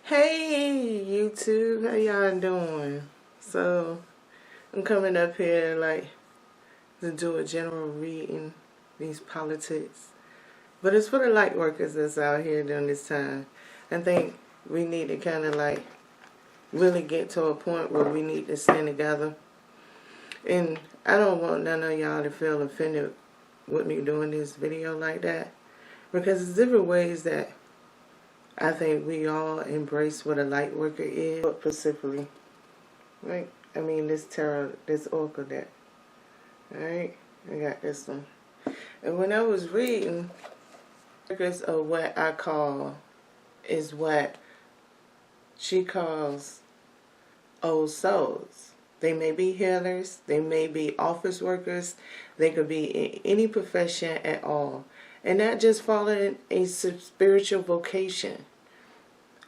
Hey YouTube, how y'all doing? So I'm coming up here to do a general reading these politics, but it's for the light workers that's out here during this time. I think we need to kind of really get to a point where we need to stand together. And I don't want none of y'all to feel offended with me doing this video like that, because there's different ways that I think we all embrace what a light worker is, but specifically, right? I mean, this tarot, this oracle deck, alright? I got this one. And when I was reading, workers are what I call, is what she calls old souls. They may be healers, they may be office workers, they could be in any profession at all. And not just following a spiritual vocation.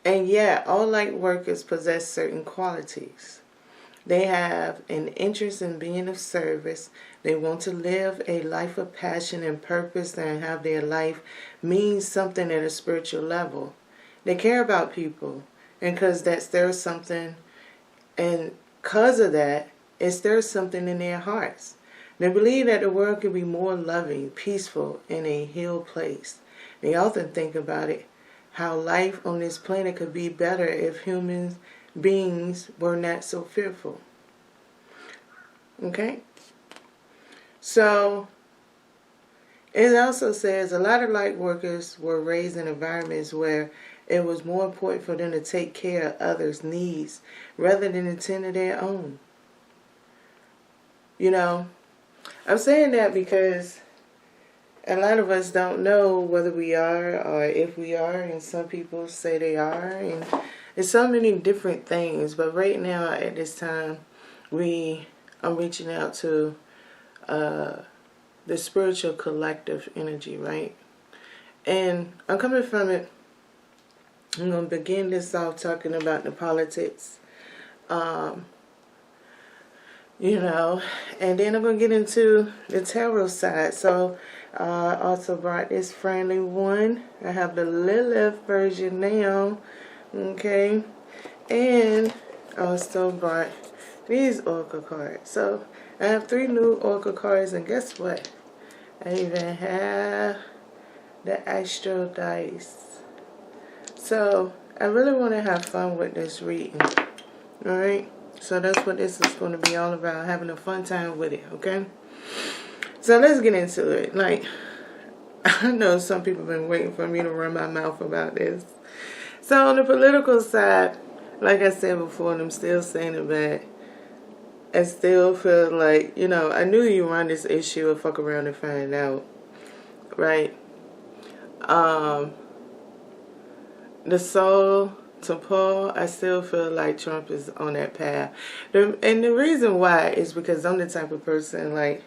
And yet, all light workers possess certain qualities. They have an interest in being of service. They want to live a life of passion and purpose and have their life mean something at a spiritual level. They care about people, and because that's their something, and because of that, it's their something in their hearts. They believe that the world could be more loving, peaceful, and a healed place. They often think about it, how life on this planet could be better if human beings were not so fearful. Okay? So, it also says a lot of light workers were raised in environments where it was more important for them to take care of others' needs rather than attend to their own. You know, I'm saying that because a lot of us don't know whether we are or if we are, and some people say they are, and it's so many different things. But right now, at this time, I'm reaching out to the spiritual collective energy, right? And I'm coming from it. I'm going to begin this off talking about the politics. You know, and then I'm going to get into the tarot side. So, I also brought this friendly one. I have the Lilith version now. Okay. And I also brought these oracle cards. So, I have 3 new oracle cards. And guess what? I even have the Astro Dice. So, I really want to have fun with this reading. Alright? So that's what this is going to be all about, having a fun time with it, okay? So let's get into it. I know some people have been waiting for me to run my mouth about this. So on the political side, like I said before, and I'm still saying it back, I still feel like, I knew you run this issue and fuck around and find out, right? The soul to Paul, I still feel like Trump is on that path. And the reason why is because I'm the type of person, I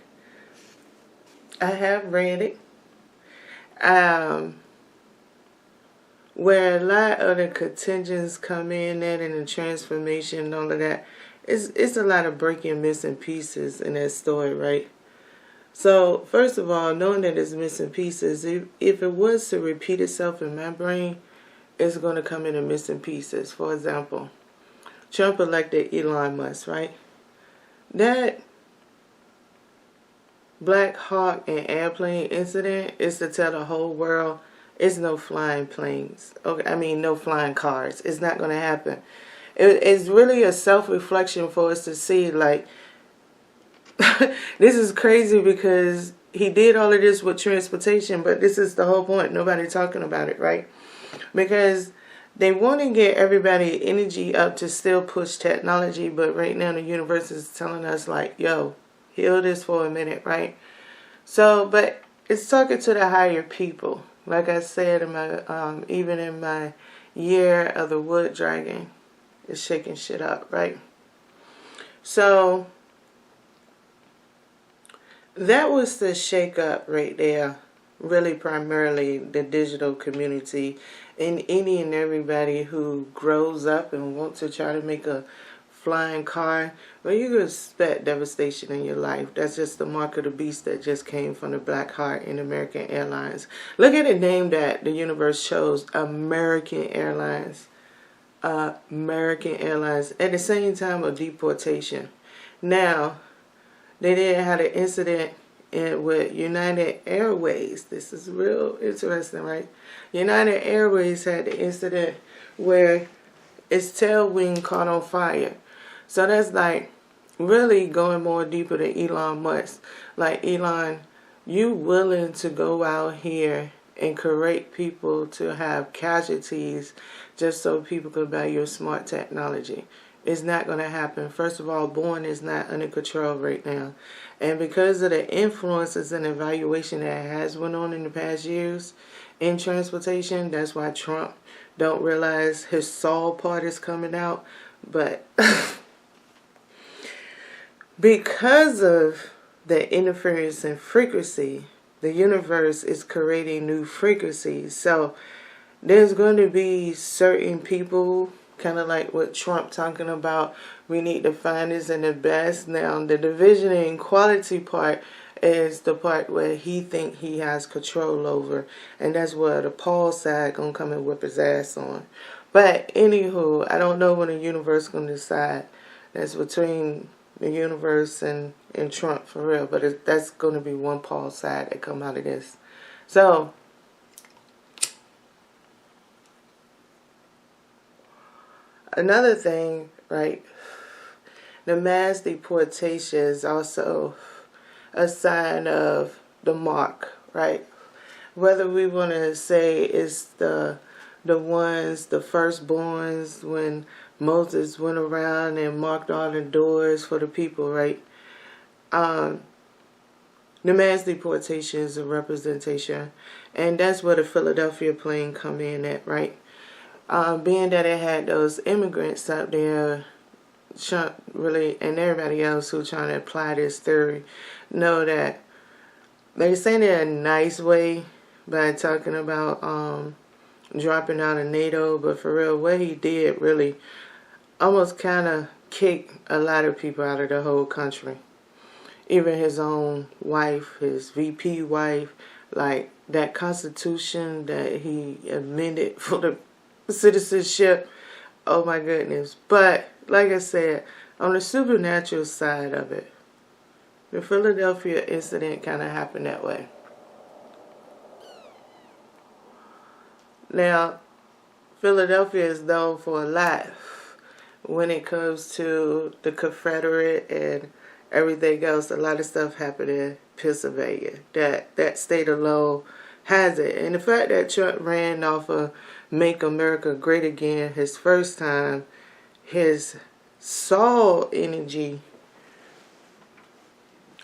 have read it. Where a lot of the contingents come in and the transformation and all of that, it's a lot of breaking missing pieces in that story, right? So, first of all, knowing that it's missing pieces, if it was to repeat itself in my brain, it's going to come in missing pieces. For example, Trump elected Elon Musk, right? That Black Hawk and airplane incident is to tell the whole world it's no flying planes. Okay, I mean, no flying cars. It's not going to happen. It's really a self-reflection for us to see, this is crazy because he did all of this with transportation, but this is the whole point. Nobody talking about it, right? Because they want to get everybody energy up to still push technology, but right now the universe is telling us yo, heal this for a minute, right? So, but it's talking to the higher people. Like I said, in my even in my year of the wood dragon, it's shaking shit up, right? So that was the shake up right there. Really primarily the digital community and any and everybody who grows up and wants to try to make a flying car. Well, you can expect devastation in your life. That's just the mark of the beast that just came from the Black Heart in American Airlines. Look at the name that the universe chose, American Airlines. American Airlines at the same time of deportation. Now, they did have an incident with United Airways. This is real interesting, right? United Airways had the incident where its tail wing caught on fire. So that's like really going more deeper than Elon Musk. Like, Elon, you willing to go out here and correct people to have casualties just so people could buy your smart technology. It's not going to happen. First of all, Boeing is not under control right now. And because of the influences and evaluation that has went on in the past years in transportation, that's why Trump don't realize his Saul part is coming out. But because of the interference in frequency, the universe is creating new frequencies. So there's going to be certain people, kind of like what Trump talking about, we need the finest and the best. Now, the division and quality part is the part where he think he has control over. And that's where the Paul side going to come and whip his ass on. But anywho, I don't know when the universe going to decide. That's between the universe and Trump, for real. But that's going to be one Paul side that come out of this. So, another thing, right, the mass deportation is also a sign of the mark, right? Whether we want to say it's the firstborns when Moses went around and marked all the doors for the people, right? The mass deportation is a representation, and that's where the Philadelphia plane come in at, right? Being that it had those immigrants up there, really, and everybody else who trying to apply this theory, know that they saying it in a nice way by talking about dropping out of NATO, but for real, what he did really almost kind of kicked a lot of people out of the whole country. Even his own wife, his VP wife, like that constitution that he amended for the citizenship, oh my goodness. But like I said, on the supernatural side of it, the Philadelphia incident kind of happened that way. Now, Philadelphia is known for a lot when it comes to the Confederate and everything else. A lot of stuff happened in Pennsylvania. That state alone has it. And the fact that Trump ran off of Make America Great Again his first time, his Saul energy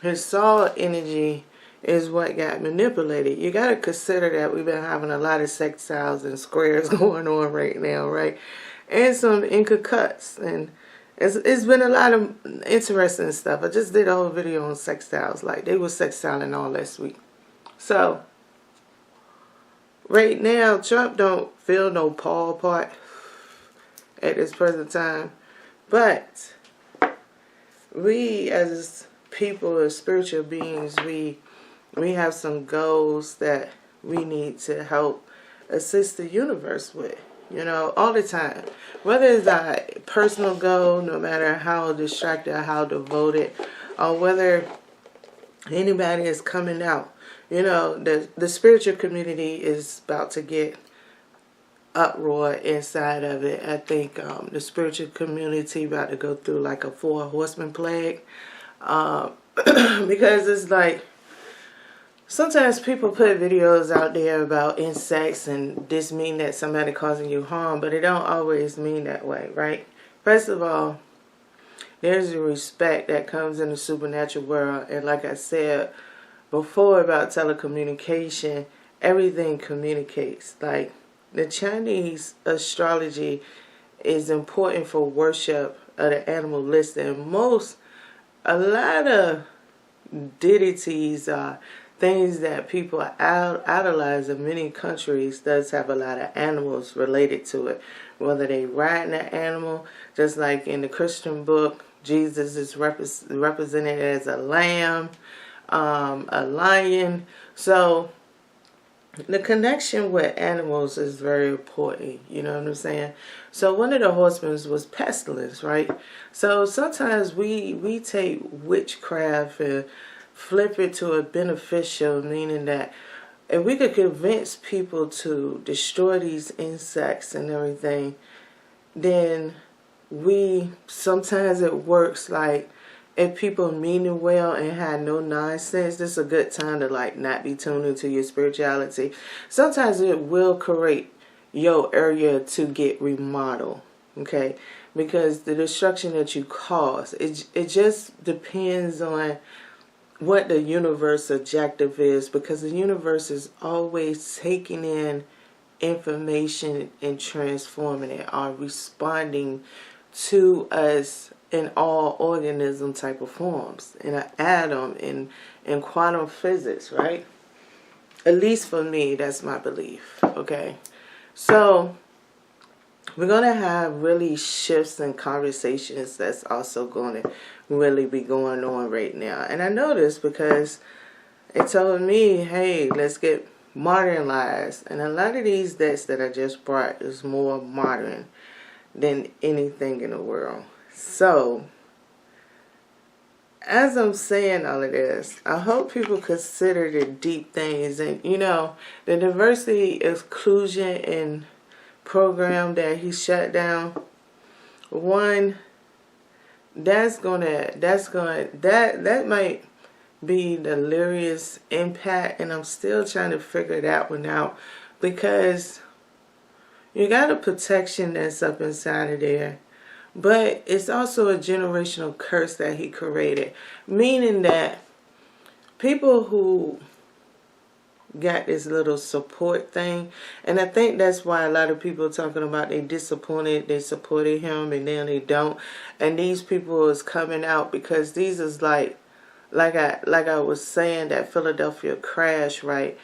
is what got manipulated. You got to consider that we've been having a lot of sextiles and squares going on right now, right? And some Inca cuts. And it's been a lot of interesting stuff. I just did a whole video on sextiles. Like, they were sextiling all last week. So, right now, Trump don't feel no Paul part at this present time. But we as people, as spiritual beings, we have some goals that we need to help assist the universe with, you know, all the time. Whether it's a personal goal, no matter how distracted or how devoted, or whether anybody is coming out. You know, the spiritual community is about to get uproar inside of it. I think the spiritual community about to go through like a 4 horseman plague. Because it's like, sometimes people put videos out there about insects and this mean that somebody causing you harm, but it don't always mean that way, right? First of all, there's a respect that comes in the supernatural world. And like I said before about telecommunication, everything communicates. Like, the Chinese astrology is important for worship of the animal list. And a lot of deities are things that people idolize in many countries does have a lot of animals related to it. Whether they riding an animal, just like in the Christian book, Jesus is represented as a lamb, a lion. So the connection with animals is very important. You know what I'm saying? So one of the horsemen was pestilence, right? So sometimes we take witchcraft and flip it to a beneficial, meaning that if we could convince people to destroy these insects and everything, then sometimes it works. Like, if people mean it well and have no nonsense, this is a good time to like not be tuned into your spirituality. Sometimes it will create your area to get remodeled, okay? Because the destruction that you cause, it just depends on what the universe objective is, because the universe is always taking in information and transforming it, or responding to us in all organism type of forms, in an atom, in quantum physics, right? At least for me, that's my belief, okay? So we're going to have really shifts and conversations that's also going to really be going on right now. And I know this because it told me, hey, let's get modernized. And a lot of these decks that I just brought is more modern than anything in the world. So, as I'm saying all of this, I hope people consider the deep things. And, you know, the diversity, exclusion, and program that he shut down, one, that might be the delirious impact, and I'm still trying to figure that one out, because you got a protection that's up inside of there, but it's also a generational curse that he created, meaning that people who got this little support thing, and I think that's why a lot of people are talking about they disappointed, they supported him and now they don't, and these people is coming out because these is like I was saying, that Philadelphia crash, right?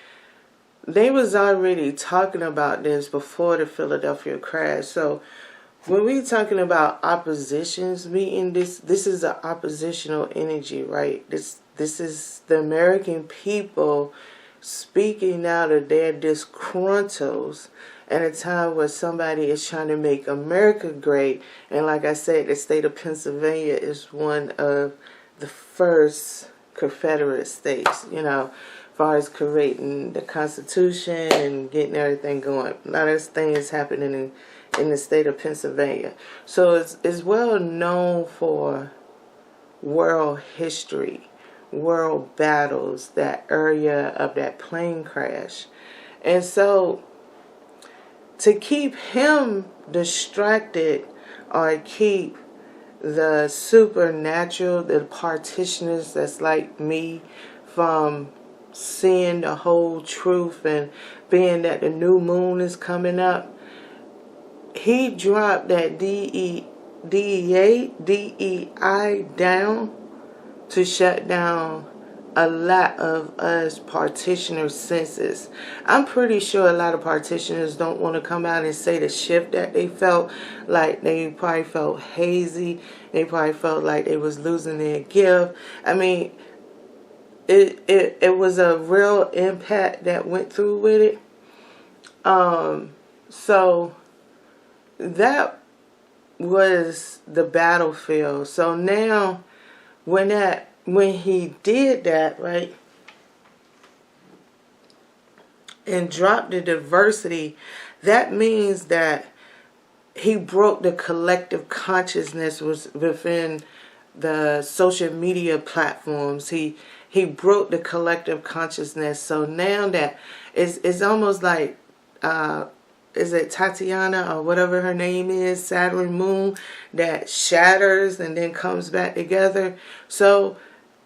They was already talking about this before the Philadelphia crash. So when we talking about oppositions meeting, this is an oppositional energy, right? This is the American people speaking out of their disgruntles at a time where somebody is trying to make America great. And like I said, the state of Pennsylvania is one of the first Confederate states, you know, as far as creating the Constitution and getting everything going. A lot of things happening in the state of Pennsylvania. So it's well known for world history, world battles, that area of that plane crash. And so to keep him distracted, or keep the supernatural, the partitioners that's like me, from seeing the whole truth, and being that the new moon is coming up, he dropped that DEI down to shut down a lot of us partitioner senses. I'm pretty sure a lot of partitioners don't want to come out and say the shift that they felt. Like, they probably felt hazy. They probably felt like they was losing their gift. I mean, it was a real impact that went through with it. So that was the battlefield. So now when he did that, right, and dropped the diversity, that means that he broke the collective consciousness was within the social media platforms. He broke the collective consciousness. So now that it's almost like is it Tatiana or whatever her name is, Saturn moon, that shatters and then comes back together. So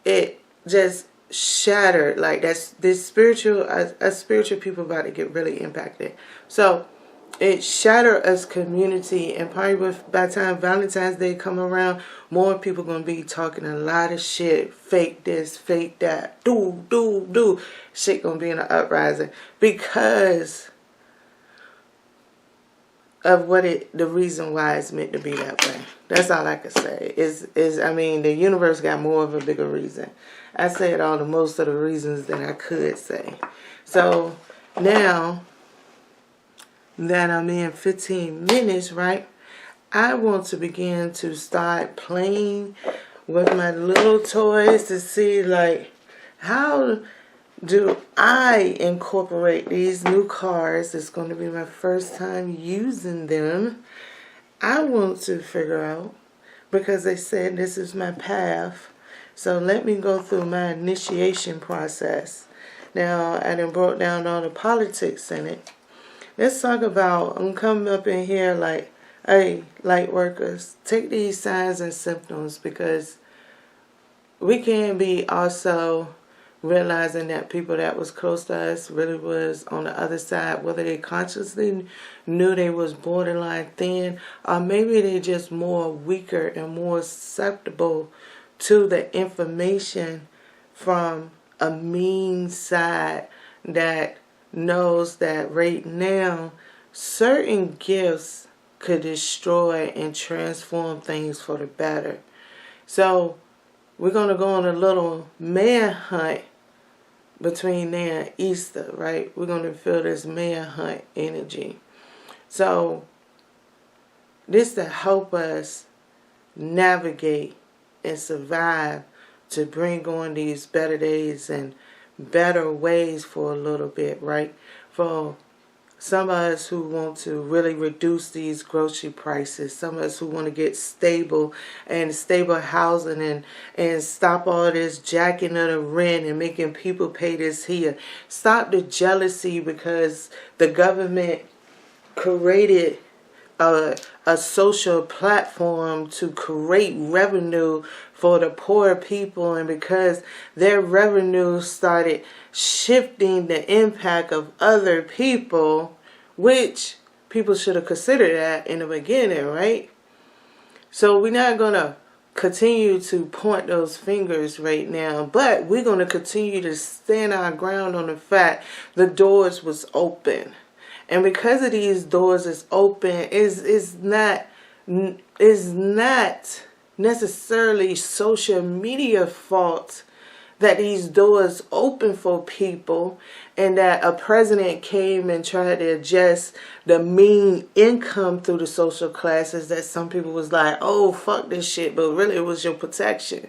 it just shattered. Like, that's this spiritual, us spiritual people about to get really impacted. So it shattered us community, and probably by the time Valentine's Day come around, more people gonna be talking a lot of shit, fake this, fake that, do shit gonna be in an uprising because of the reason why it's meant to be that way. That's all I can say. I mean, the universe got more of a bigger reason. I said all the most of the reasons that I could say. So now that I'm in 15 minutes, right, I want to begin to start playing with my little toys to see, like, how do I incorporate these new cars? It's going to be my first time using them. I want to figure out, because they said this is my path. So let me go through my initiation process. Now, I done broke down all the politics in it. Let's talk about, I'm coming up in here like, hey, light workers, take these signs and symptoms, because we can be also realizing that people that was close to us really was on the other side, whether they consciously knew they was borderline thin, or maybe they just more weaker and more susceptible to the information from a mean side that knows that right now certain gifts could destroy and transform things for the better. So we're going to go on a little manhunt between now and Easter, right? We're going to feel this manhunt energy. So this to help us navigate and survive, to bring on these better days and better ways for a little bit, right? For some of us who want to really reduce these grocery prices, some of us who want to get stable and stable housing and stop all this jacking of the rent and making people pay this here. Stop the jealousy, because the government created a social platform to create revenue for the poor people, and because their revenue started shifting the impact of other people, which people should have considered that in the beginning, right? So we're not going to continue to point those fingers right now, but we're going to continue to stand our ground on the fact the doors was open. And because of these doors is open, is not necessarily social media fault that these doors open for people, and that a president came and tried to adjust the mean income through the social classes, that some people was like, oh, fuck this shit, but really it was your protection.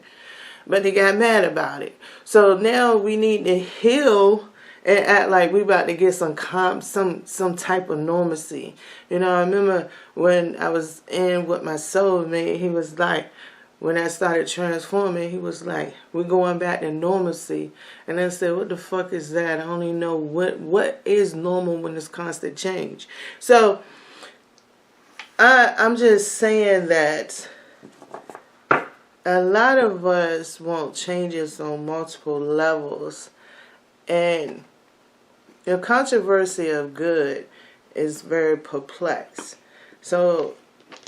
But they got mad about it. So now we need to heal and act like we about to get some type of normalcy. You know, I remember when I was in with my soulmate, he was like, when I started transforming, he was like, we're going back to normalcy. And I said, what the fuck is that? I don't even know what is normal when there's constant change. So I'm just saying that a lot of us want changes on multiple levels. And the controversy of good is very perplexed. So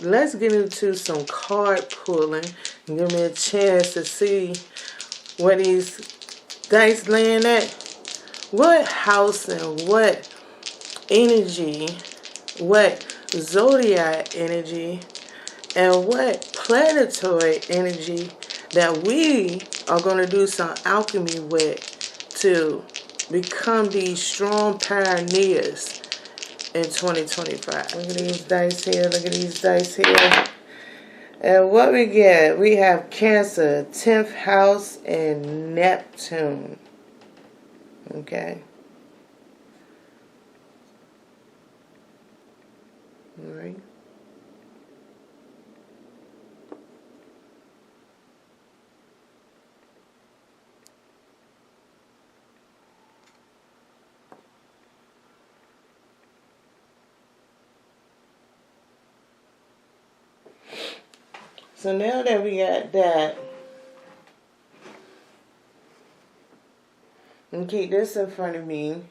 let's get into some card pulling and give me a chance to see where these dice land at. What house and what energy, what zodiac energy, and what planetary energy that we are going to do some alchemy with to become these strong pioneers in 2025. Look at these dice here. Look at these dice here. And what we get, we have Cancer, 10th house, and Neptune. Okay. All right. So now that we got that, and keep this in front of me.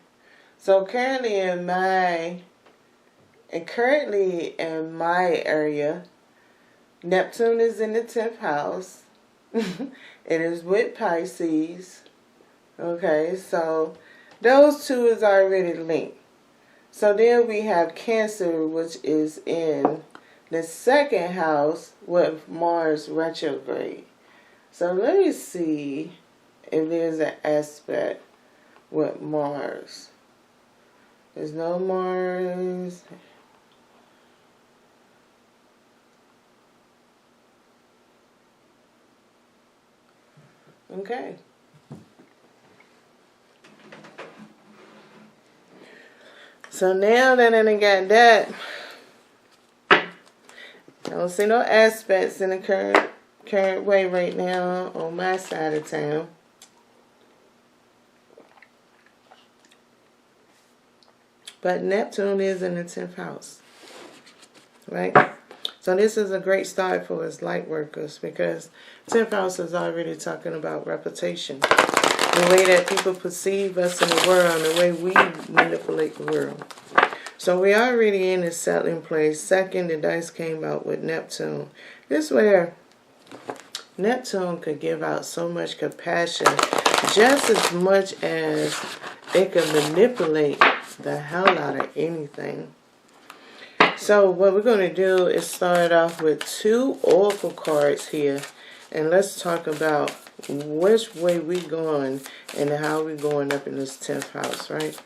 So currently in my area, Neptune is in the 10th house. It is with Pisces. Okay, so those two is already linked. So then we have Cancer, which is in the 2nd house with Mars retrograde. So let me see if there's an aspect with Mars. There's no Mars. Okay. So now that I done got that, I don't see no aspects in the current way right now on my side of town. But Neptune is in the 10th house, right? So this is a great start for us light workers, because 10th house is already talking about reputation. The way that people perceive us in the world, the way we manipulate the world. So we're already in a settling place. Second, the dice came out with Neptune. This is where Neptune could give out so much compassion, just as much as it can manipulate the hell out of anything. So what we're going to do is start off with 2 oracle cards here, and let's talk about which way we going and how we going up in this 10th house, right?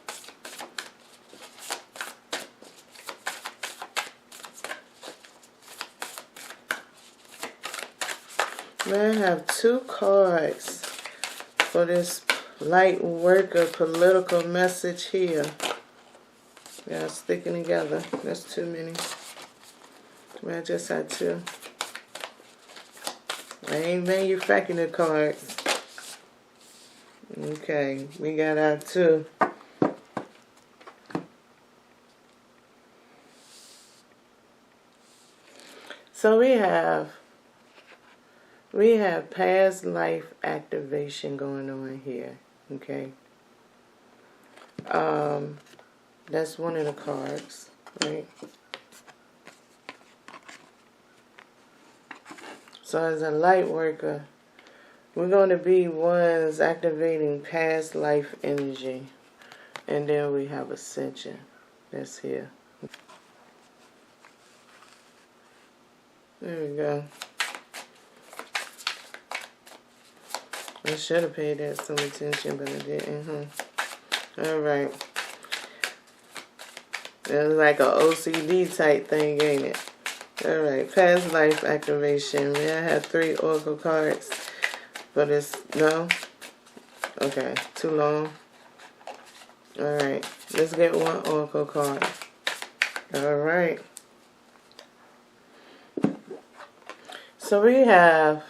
I have 2 cards for this light worker political message here. Yeah, sticking together. That's too many. I just had 2. I ain't manufacturing the cards. Okay, we got our 2. So we have past life activation going on here. Okay. That's one of the cards, right? So as a light worker, we're going to be ones activating past life energy. And then we have ascension. That's here. There we go. I should have paid that some attention, but I didn't, Alright. It's like an OCD type thing, ain't it? Alright, past life activation. May I have 3 oracle cards for this? No? Okay, too long. Alright, let's get 1 oracle card. Alright. So we have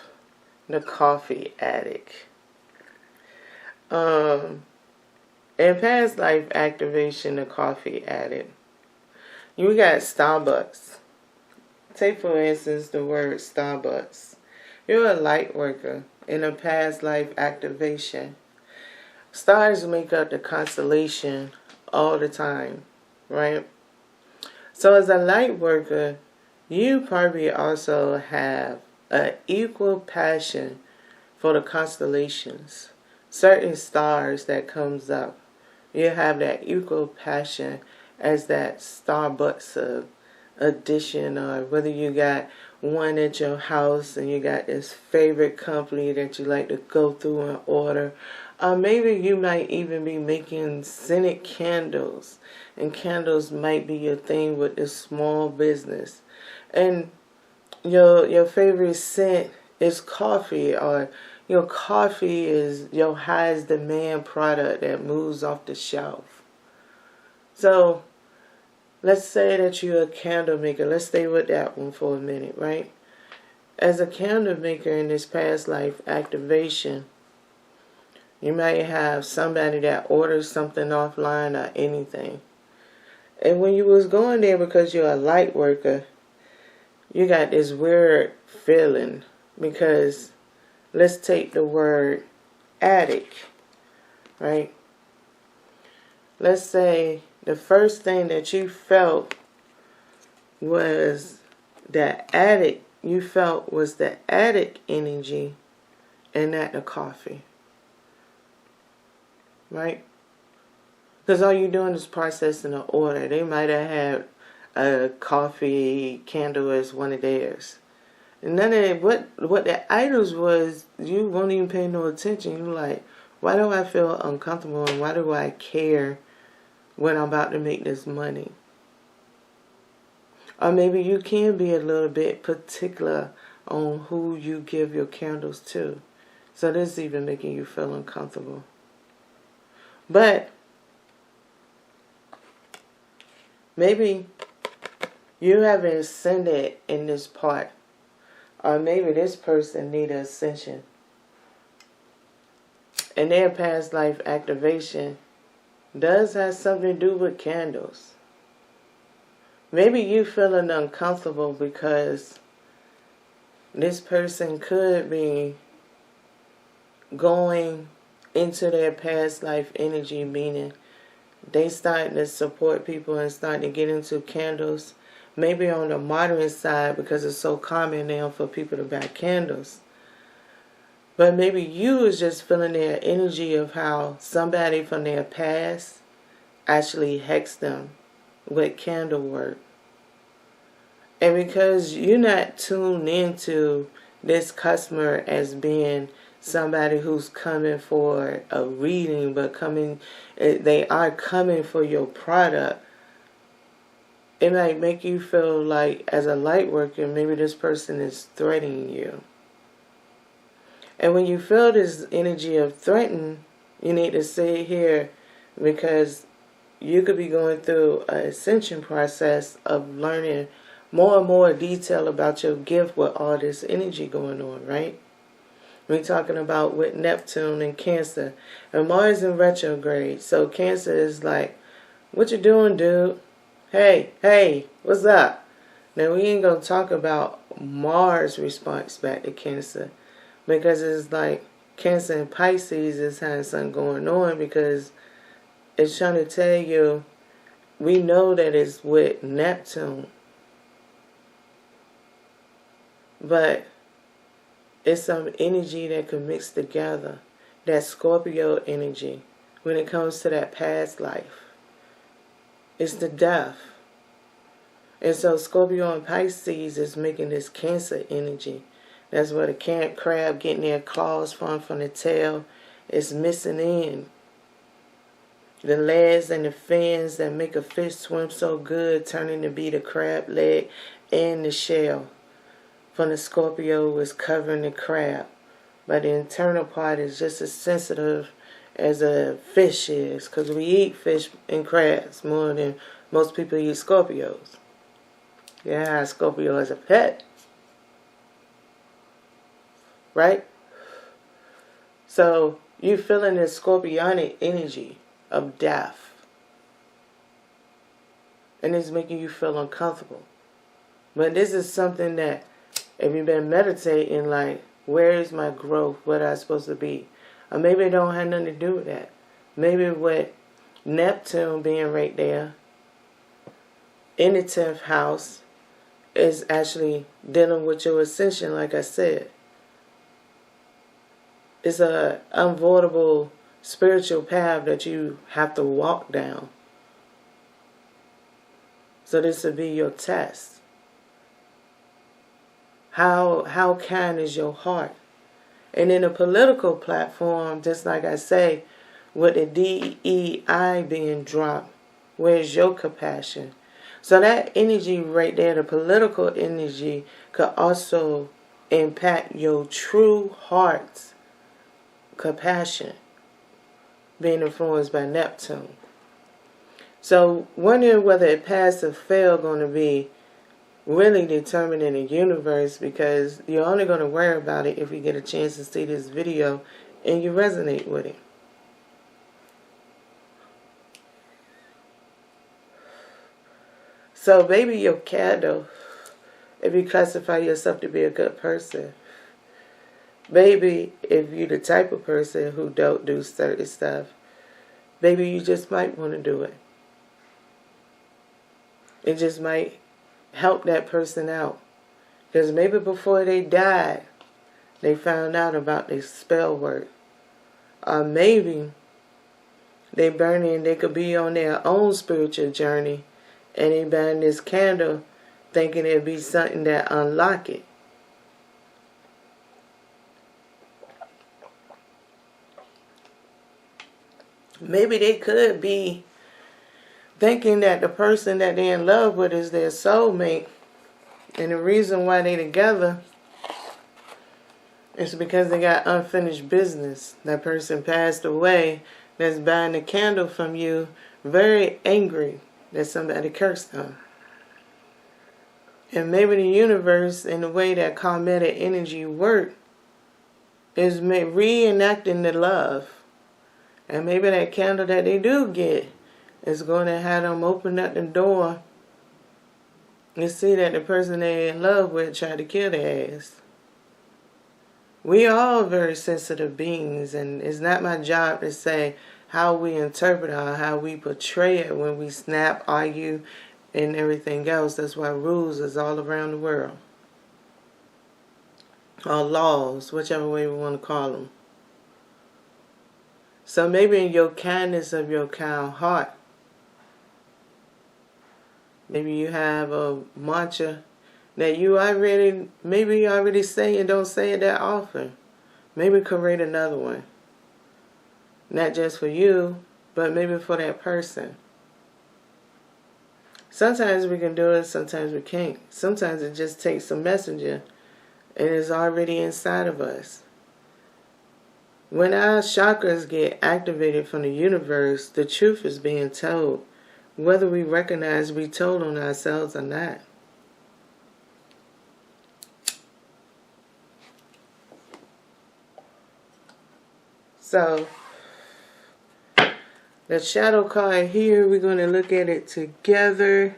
the coffee addict. In past life activation, the coffee addict. You got Starbucks. Take for instance the word Starbucks. You're a light worker in a past life activation. Stars make up the constellation all the time, right? So as a light worker, you probably also have an equal passion for the constellations. Certain stars that comes up, you have that equal passion as that Starbucks edition, or whether you got one at your house and you got this favorite company that you like to go through and order. Maybe you might even be making scented candles, and candles might be your thing with this small business. And your favorite scent is coffee, or your coffee is your highest demand product that moves off the shelf. So let's say that you're a candle maker. Let's stay with that one for a minute, right? As a candle maker in this past life activation, you might have somebody that orders something offline or anything. And when you was going there because you're a light worker, you got this weird feeling, because let's take the word addict, right? Let's say the first thing that you felt was the addict. You felt was the addict energy, and not the coffee, right? Because all you're doing is processing an order. They might have had a coffee candle as one of theirs. And none of that, what the items was, you won't even pay no attention. You're like, why do I feel uncomfortable, and why do I care when I'm about to make this money. Or maybe you can be a little bit particular on who you give your candles to. So this is even making you feel uncomfortable. But maybe you haven't ascended in this part. Or maybe this person needs ascension. And their past life activation does have something to do with candles. Maybe you feeling uncomfortable because this person could be going into their past life energy, meaning they starting to support people and starting to get into candles. Maybe on the modern side because it's so common now for people to buy candles. But maybe you is just feeling their energy of how somebody from their past actually hexed them with candle work. And because you're not tuned into this customer as being somebody who's coming for a reading, but they are coming for your product, it might make you feel like, as a light worker, maybe this person is threatening you. And when you feel this energy of threaten, you need to sit here because you could be going through an ascension process of learning more and more detail about your gift with all this energy going on, right? We're talking about with Neptune and Cancer. And Mars in retrograde. So Cancer is like, what you doing, dude? Hey, what's up? Now we ain't going to talk about Mars' response back to Cancer. Because it's like Cancer and Pisces is having something going on because it's trying to tell you, we know that it's with Neptune. But it's some energy that can mix together. That Scorpio energy when it comes to that past life. It's the death. And so Scorpio and Pisces is making this Cancer energy. That's where the camp crab getting their claws from the tail is missing in. The legs and the fins that make a fish swim so good turning to be the crab leg and the shell. From the Scorpio is covering the crab. But the internal part is just as sensitive as a fish is. Because we eat fish and crabs more than most people eat Scorpios. Yeah, Scorpio is a pet. Right? So you feeling this scorpionic energy of death. And it's making you feel uncomfortable. But this is something that if you've been meditating, like, where is my growth? What am I supposed to be? Or maybe it don't have nothing to do with that. Maybe with Neptune being right there in the 10th house is actually dealing with your ascension, like I said. It's an unavoidable spiritual path that you have to walk down. So this will be your test. How kind is your heart? And in a political platform, just like I say, with the DEI being dropped, where's your compassion? So that energy right there, the political energy, could also impact your true heart's compassion, being influenced by Neptune. So wondering whether it passed or failed going to be really determined in the universe, because you're only going to worry about it if you get a chance to see this video and you resonate with it. So maybe your candle, if you classify yourself to be a good person, maybe if you're the type of person who don't do certain stuff, maybe you just might want to do it. It just might help that person out. Because maybe before they died, they found out about their spell work. Or maybe they could be on their own spiritual journey and they burn this candle thinking it'd be something that unlock it. Maybe they could be thinking that the person that they're in love with is their soulmate. And the reason why they together is because they got unfinished business. That person passed away that's buying the candle from you, very angry that somebody cursed them. And maybe the universe, in the way that karmatic energy works, is reenacting the love. And maybe that candle that they do get is going to have them open up the door and see that the person they're in love with tried to kill their ass. We are all very sensitive beings, and it's not my job to say how we interpret or how we portray it when we snap, argue, and everything else. That's why rules is all around the world. Or laws, whichever way we want to call them. So maybe in your kindness of your kind heart, maybe you have a mantra that you already say and don't say it that often. Maybe create another one. Not just for you, but maybe for that person. Sometimes we can do it, sometimes we can't. Sometimes it just takes a messenger and it's already inside of us. When our chakras get activated from the universe, the truth is being told, whether we recognize we told on ourselves or not. So, the shadow card here, we're going to look at it together.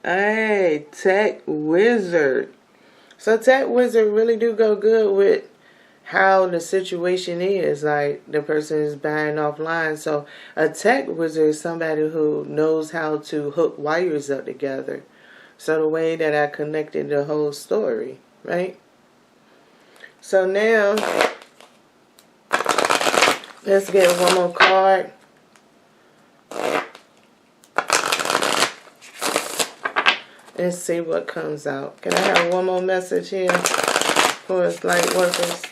Hey, Tech Wizard. So Tech Wizard really do go good with how the situation is. Like, the person is buying offline. So a Tech Wizard is somebody who knows how to hook wires up together. So the way that I connected the whole story, right? So now, let's get one more card. And see what comes out. Can I have one more message here for us Lightworkers?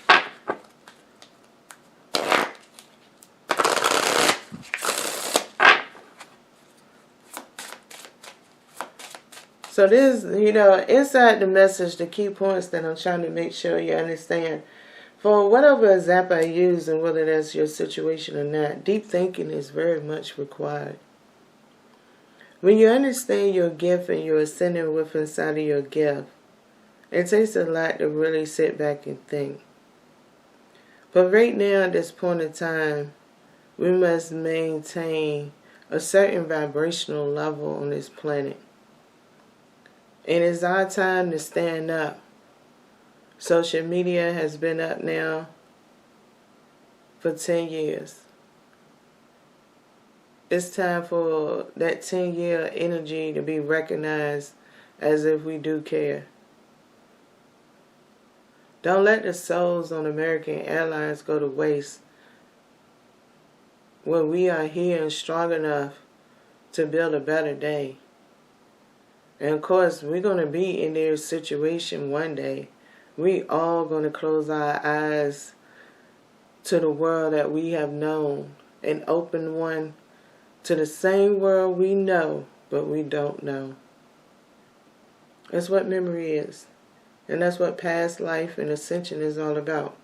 So this, inside the message, the key points that I'm trying to make sure you understand. For whatever example I use, and whether that's your situation or not, deep thinking is very much required. When you understand your gift and you're ascending with inside of your gift, it takes a lot to really sit back and think. But right now, at this point in time, we must maintain a certain vibrational level on this planet. And it's our time to stand up. Social media has been up now for 10 years. It's time for that 10-year energy to be recognized as if we do care. Don't let the souls on American Airlines go to waste when we are here and strong enough to build a better day. And of course, we're going to be in their situation one day. We all going to close our eyes to the world that we have known and open one to the same world we know, but we don't know. That's what memory is. And that's what past life and ascension is all about.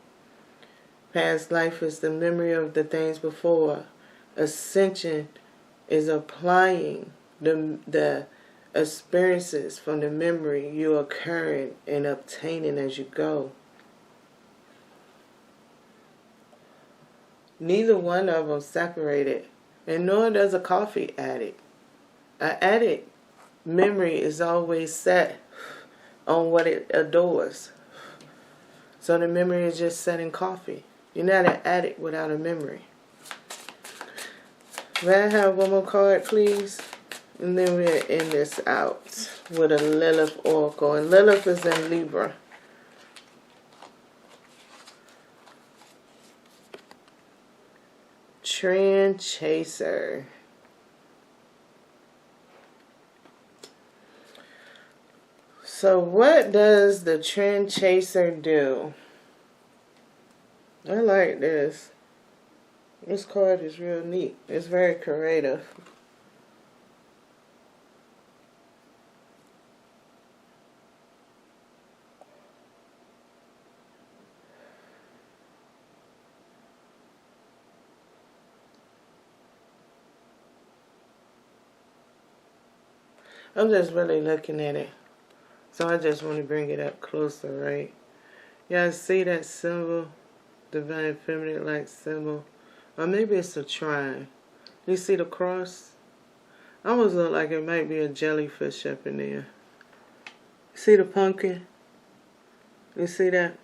Past life is the memory of the things before. Ascension is applying the experiences from the memory you are occurring and obtaining as you go. Neither one of them separated. And nor does a coffee addict. An addict memory is always set on what it adores. So the memory is just set in coffee. You're not an addict without a memory. May I have one more card, please? And then we'll end this out with a Lilith Oracle. And Lilith is in Libra. Trend Chaser. So what does the Trend Chaser do? I like this. This card is real neat. It's very creative. I'm just really looking at it. So I just want to bring it up closer, right? Y'all see that symbol? Divine feminine like symbol. Or maybe it's a trine. You see the cross? Almost look like it might be a jellyfish up in there. See the pumpkin? You see that?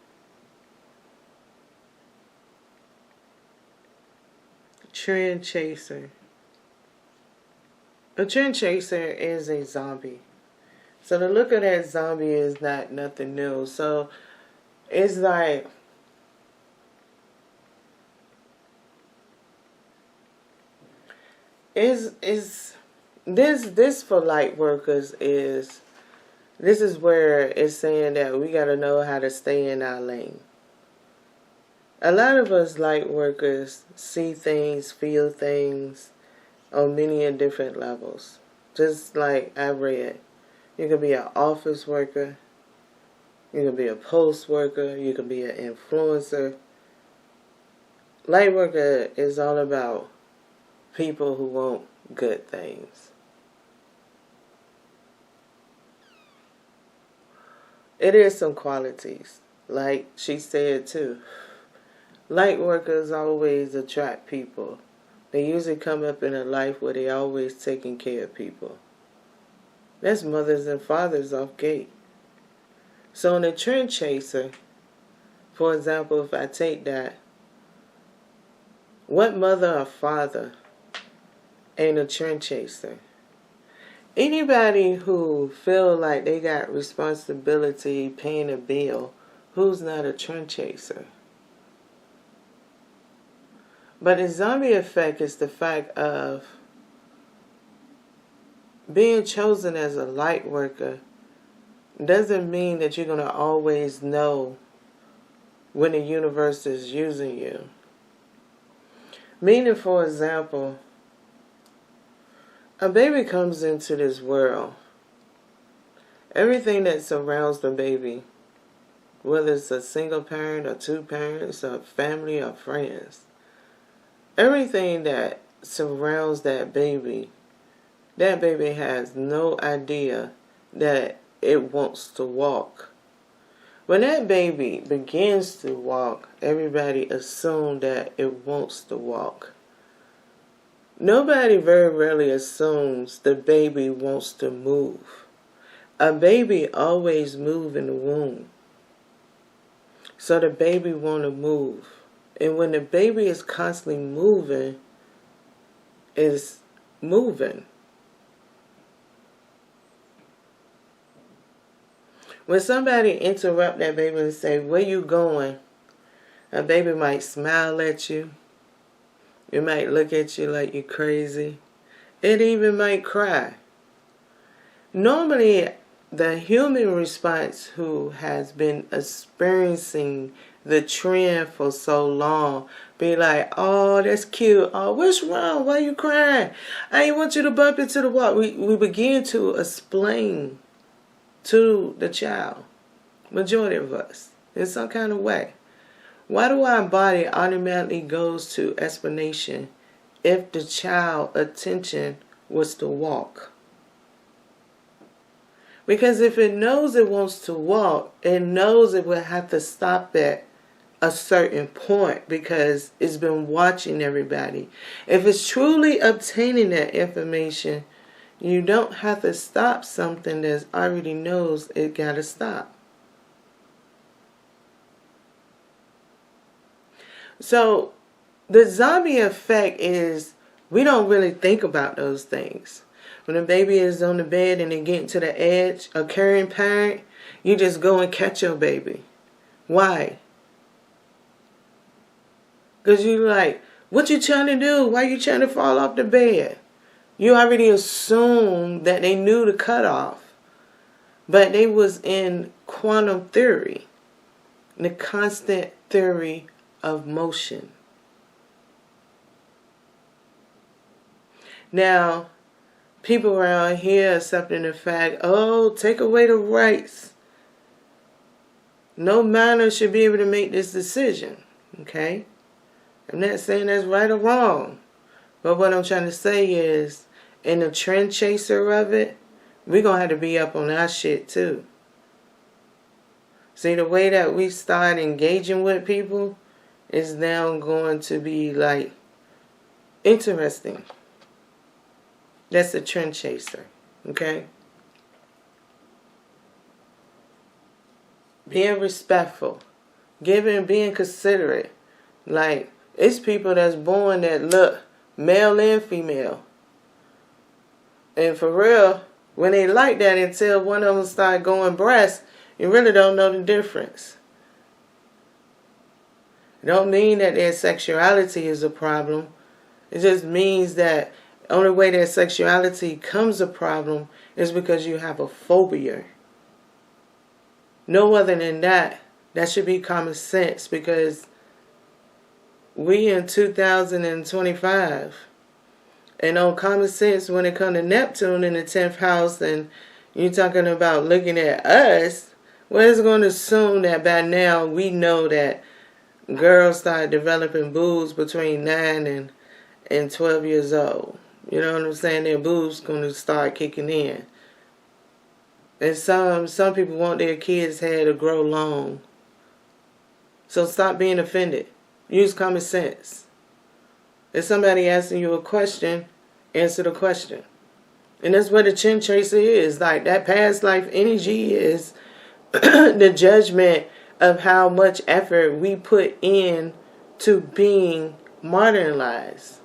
Trend chaser. A trend chaser is a zombie. So the look of that zombie is not nothing new. So it's like is this for light workers is this is where it's saying that we gotta know how to stay in our lane. A lot of us light workers see things, feel things on many different levels. Just like I read, you could be an office worker, you could be a post worker, you could be an influencer. Light worker is all about people who want good things. It is some qualities, like she said too. Light workers always attract people. They usually come up in a life where they always taking care of people. That's mothers and fathers off gate. So in a trend chaser, for example, if I take that, what mother or father ain't a trend chaser? Anybody who feel like they got responsibility paying a bill, who's not a trend chaser? But the zombie effect is the fact of being chosen as a light worker doesn't mean that you're going to always know when the universe is using you. Meaning, for example, a baby comes into this world. Everything that surrounds the baby, whether it's a single parent or two parents or family or friends, everything that surrounds that baby has no idea that it wants to walk. When that baby begins to walk, everybody assumes that it wants to walk. Nobody very rarely assumes the baby wants to move. A baby always moves in the womb. So the baby want to move. And when the baby is constantly moving, it's moving. When somebody interrupt that baby and say, "Where you going?" a baby might smile at you. It might look at you like you're crazy. It even might cry. Normally, the human response who has been experiencing the trend for so long be like, "Oh, that's cute. Oh, what's wrong? Why you crying? I ain't want you to bump into the wall." We begin to explain to the child, majority of us, in some kind of way. Why do our body automatically goes to explanation if the child attention was to walk? Because if it knows it wants to walk, it knows it will have to stop at a certain point because it's been watching everybody. If it's truly obtaining that information, you don't have to stop something that already knows it got to stop. So the zombie effect is we don't really think about those things. When a baby is on the bed and they get to the edge, a caring parent, you just go and catch your baby. Why? Because you're like, what you trying to do? Why you trying to fall off the bed? You already assumed that they knew the cutoff. But they was in quantum theory, the constant theory of motion. Now, people around here accepting the fact, oh, take away the rights. No minor should be able to make this decision. Okay? I'm not saying that's right or wrong. But what I'm trying to say is, in the trend chaser of it, we're going to have to be up on our shit too. See, the way that we start engaging with people is now going to be like interesting. That's a trend chaser, okay? Being respectful, being considerate. Like, it's people that's born that look male and female. And for real, when they like that until one of them start going breast, you really don't know the difference. It don't mean that their sexuality is a problem. It just means that the only way their sexuality becomes a problem is because you have a phobia. No other than that, that should be common sense, because we in 2025. And on common sense, when it comes to Neptune in the 10th house, and you're talking about looking at us, well, it's going to assume that by now we know that girls start developing boobs between 9 and 12 years old. You know what I'm saying? Their boobs going to start kicking in. And some people want their kids' hair to grow long. So stop being offended. Use common sense. If somebody asking you a question, answer the question. And that's what a chin chaser is. Like, that past life energy is the judgment of how much effort we put in to being modernized.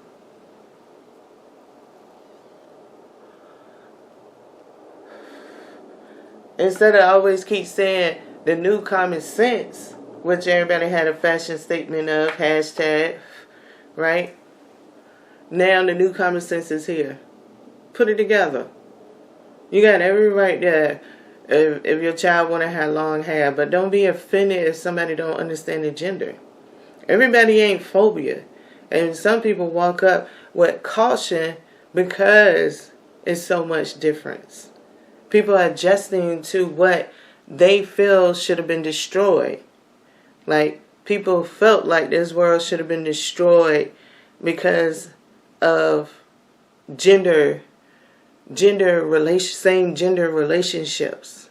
Instead of always keep saying the new common sense, which everybody had a fashion statement of, hashtag, right? Now the new common sense is here. Put it together. You got every right there if your child want to have long hair, but don't be offended if somebody don't understand the gender. Everybody ain't phobia. And some people walk up with caution because it's so much difference. People are adjusting to what they feel should have been destroyed. Like, people felt like this world should have been destroyed because of same gender relationships,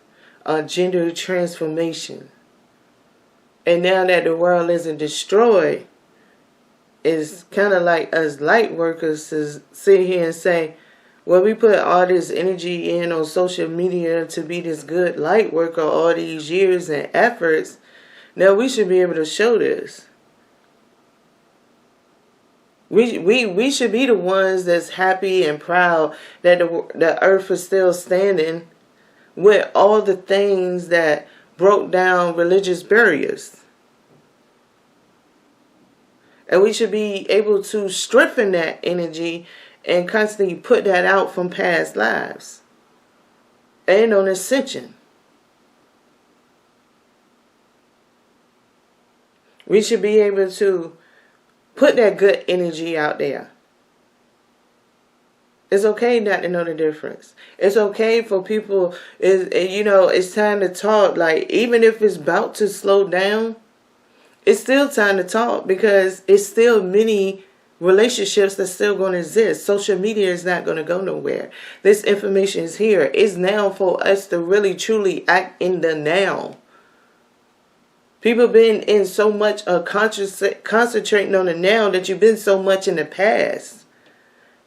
gender transformation. And now that the world isn't destroyed, it's kind of like us light workers to sit here and say, well, we put all this energy in on social media to be this good light worker all these years and efforts. Now we should be able to show this. We should be the ones that's happy and proud that the earth is still standing with all the things that broke down religious barriers. And we should be able to strengthen that energy and constantly put that out from past lives and on ascension. We should be able to put that good energy out there. It's okay not to know the difference. It's okay for people, it's time to talk. Like, even if it's about to slow down, it's still time to talk, because it's still many relationships that's still going to exist. Social media is not going to go nowhere. This information is here. It's now for us to really truly act in the now. People been in so much concentrating on the now that you've been so much in the past.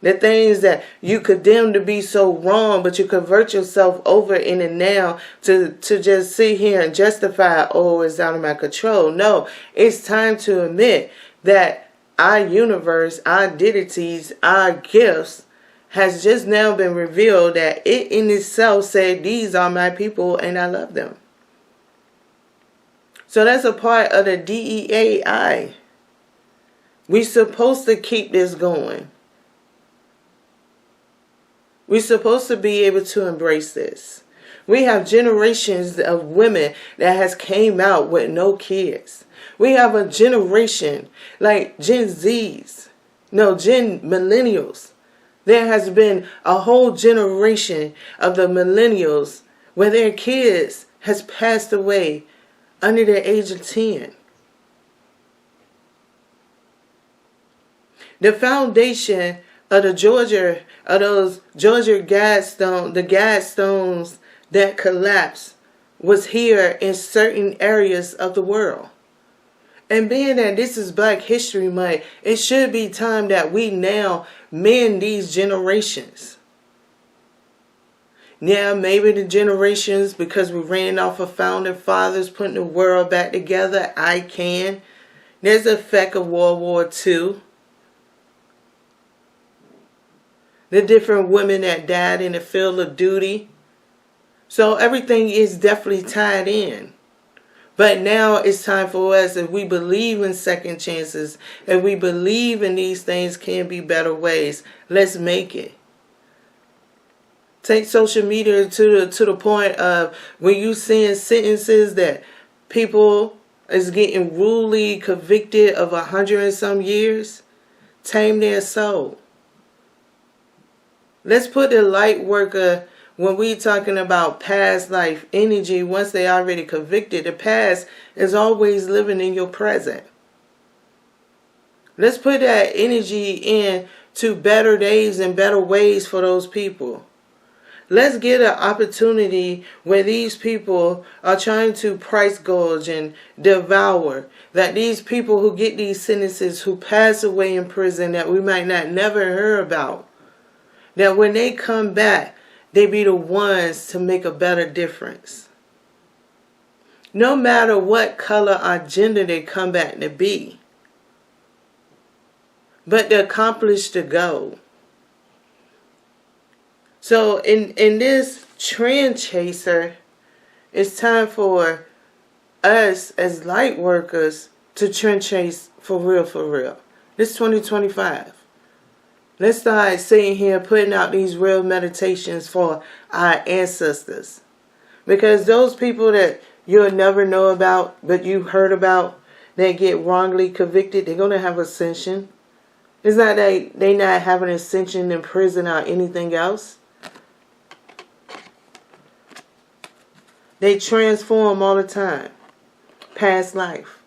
The things that you condemn to be so wrong, but you convert yourself over in the now to just sit here and justify, oh, it's out of my control. No, it's time to admit that our universe, our deities, our gifts has just now been revealed, that it in itself said, these are my people and I love them. So that's a part of the DEAI. We're supposed to keep this going. We're supposed to be able to embrace this. We have generations of women that has came out with no kids. We have a generation like Gen Millennials. There has been a whole generation of the Millennials where their kids has passed away under the age of 10. The foundation of those Georgia the Guidestones that collapsed was here in certain areas of the world. And being that this is Black History Month, it should be time that we now mend these generations. Yeah, maybe the generations, because we ran off of founding fathers putting the world back together, I can. There's the effect of World War II. The different women that died in the field of duty. So everything is definitely tied in. But now it's time for us, if we believe in second chances, if we believe in these things can be better ways, let's make it. Take social media to the point of when you seeing sentences that people is getting rudely convicted of 100 and some years, tame their soul. Let's put the light worker, when we talking about past life energy, once they already convicted, the past is always living in your present. Let's put that energy in to better days and better ways for those people. Let's get an opportunity where these people are trying to price gouge and devour. That these people who get these sentences, who pass away in prison that we might not never hear about, that when they come back, they be the ones to make a better difference. No matter what color or gender they come back to be. But to accomplish the goal. So in this trend chaser, it's time for us as light workers to trend chase for real, for real. This 2025. Let's start sitting here putting out these real meditations for our ancestors. Because those people that you'll never know about, but you heard about, that get wrongly convicted, they're going to have ascension. It's not that they not having ascension in prison or anything else. They transform all the time. Past life.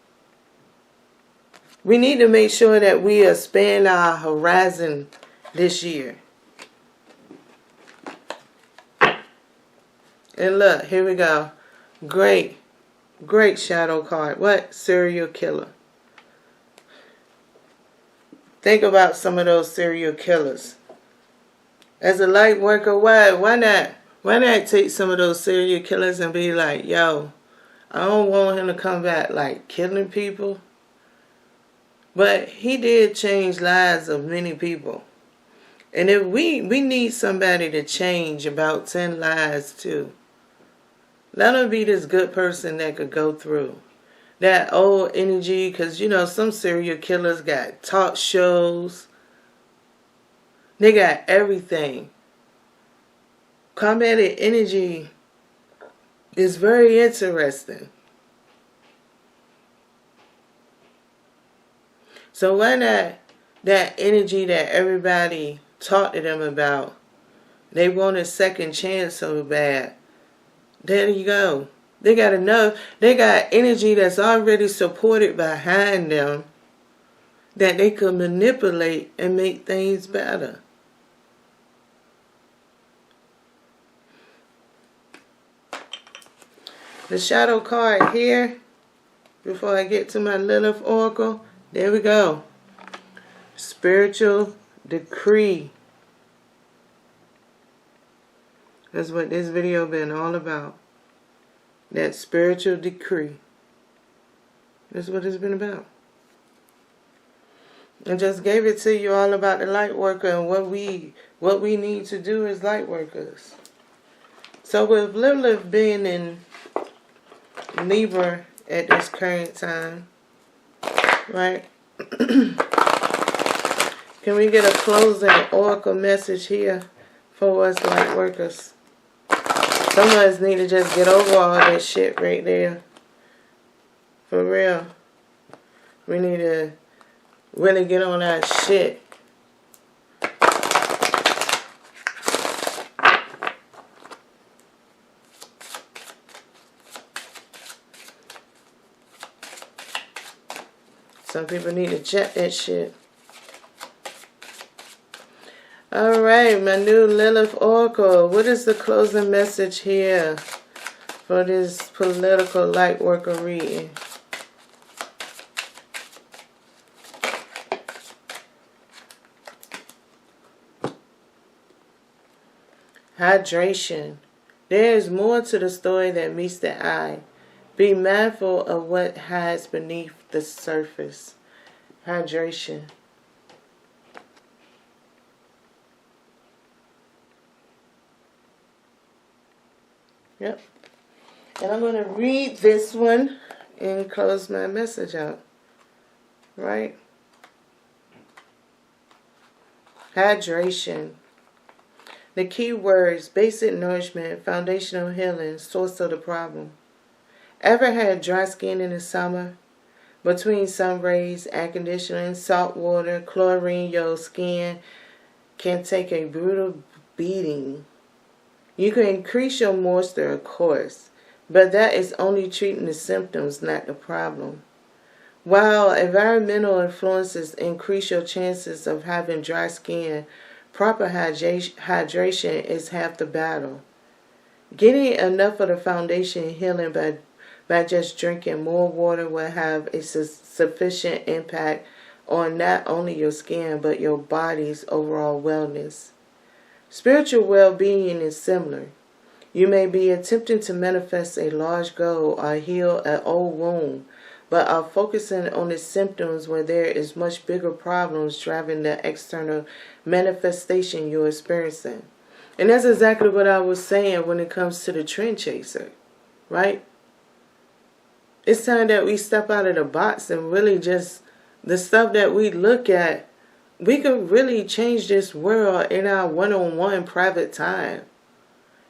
We need to make sure that we expand our horizon this year. And look, here we go. Great shadow card. What? Serial killer. Think about some of those serial killers. As a light worker, why not? Why not take some of those serial killers and be like, yo, I don't want him to come back like killing people. But he did change lives of many people. And if we need somebody to change about 10 lives too. Let him be this good person that could go through that old energy. Because, you know, some serial killers got talk shows. They got everything. Combated energy is very interesting. So why not that energy that everybody talked to them about? They want a second chance so bad. There you go. They got enough. They got energy that's already supported behind them that they could manipulate and make things better. The shadow card here, before I get to my Lilith Oracle, there we go. Spiritual decree. That's what this video been all about. That spiritual decree. That's what it's been about. I just gave it to you all about the light worker and what we need to do as light workers. So with Lilith being in Libra at this current time, right? Can we get a closing oracle message here for us light workers? Some of us need to just get over all that shit right there. For real. We need to really get on that shit. Some people need to check that shit. All right, my new Lilith Oracle. What is the closing message here for this political light worker reading? Hydration. There is more to the story than meets the eye. Be mindful of what hides beneath the surface. Hydration. Yep. And I'm going to read this one and close my message out. Right? Hydration. The key words: basic nourishment, foundational healing, source of the problem. Ever had dry skin in the summer? Between sun rays, air conditioning, salt water, chlorine, your skin can take a brutal beating. You can increase your moisture, of course, but that is only treating the symptoms, not the problem. While environmental influences increase your chances of having dry skin, proper hydration is half the battle. Getting enough of the foundation healing by just drinking more water will have a sufficient impact on not only your skin but your body's overall wellness. Spiritual well-being is similar. You may be attempting to manifest a large goal or heal an old wound, but are focusing on the symptoms where there is much bigger problems driving the external manifestation you're experiencing. And that's exactly what I was saying when it comes to the trend chaser, right? It's time that we step out of the box and really just, the stuff that we look at, we could really change this world in our one-on-one private time.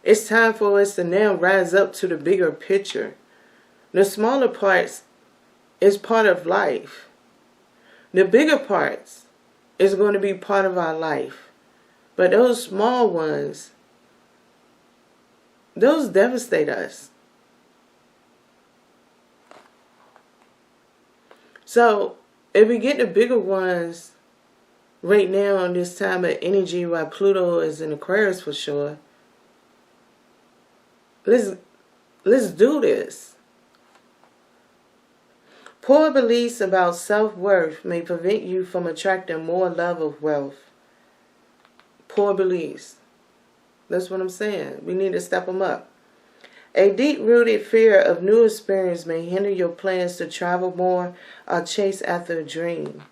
It's time for us to now rise up to the bigger picture. The smaller parts is part of life. The bigger parts is going to be part of our life. But those small ones, those devastate us. So if we get the bigger ones right now in this time of energy while Pluto is in Aquarius for sure, let's do this. Poor beliefs about self-worth may prevent you from attracting more love of wealth. Poor beliefs. That's what I'm saying. We need to step them up. A deep-rooted fear of new experience may hinder your plans to travel more or chase after a dream.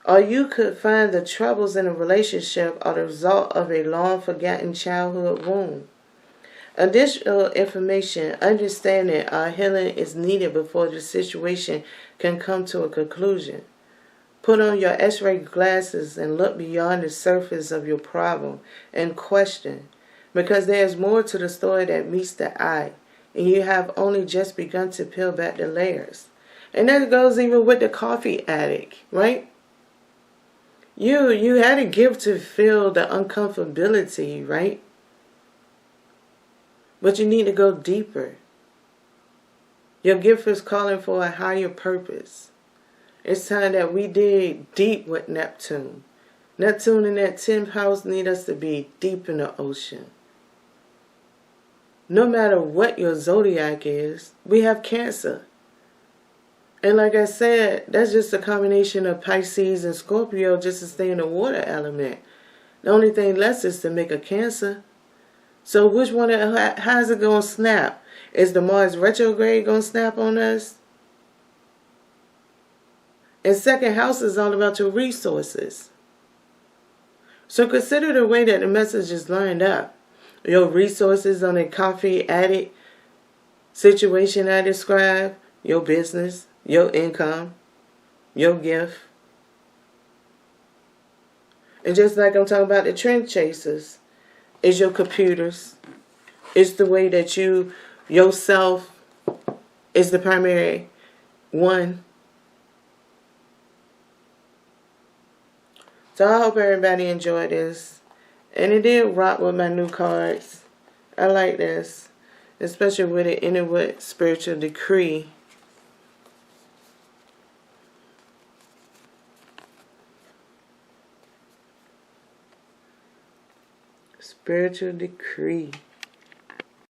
Or you could find the troubles in a relationship are the result of a long-forgotten childhood wound. Additional information, understanding, or healing is needed before the situation can come to a conclusion. Put on your X-ray glasses and look beyond the surface of your problem and question, because there is more to the story that meets the eye, and you have only just begun to peel back the layers. And that goes even with the coffee addict, right? You had a gift to feel the uncomfortability, right? But you need to go deeper. Your gift is calling for a higher purpose. It's time that we dig deep with Neptune. Neptune in that 10th house need us to be deep in the ocean. No matter what your zodiac is, we have Cancer. And like I said, that's just a combination of Pisces and Scorpio just to stay in the water element. The only thing less is to make a Cancer. So which one, how's it going to snap? Is the Mars retrograde going to snap on us? And second house is all about your resources. So consider the way that the message is lined up. Your resources on a coffee addict situation I described, your business, your income, your gift. And just like I'm talking about the trend chasers, it's your computers. It's the way that yourself is the primary one. So I hope everybody enjoyed this. And it did rock with my new cards. I like this. Especially with the inward spiritual decree. Spiritual decree.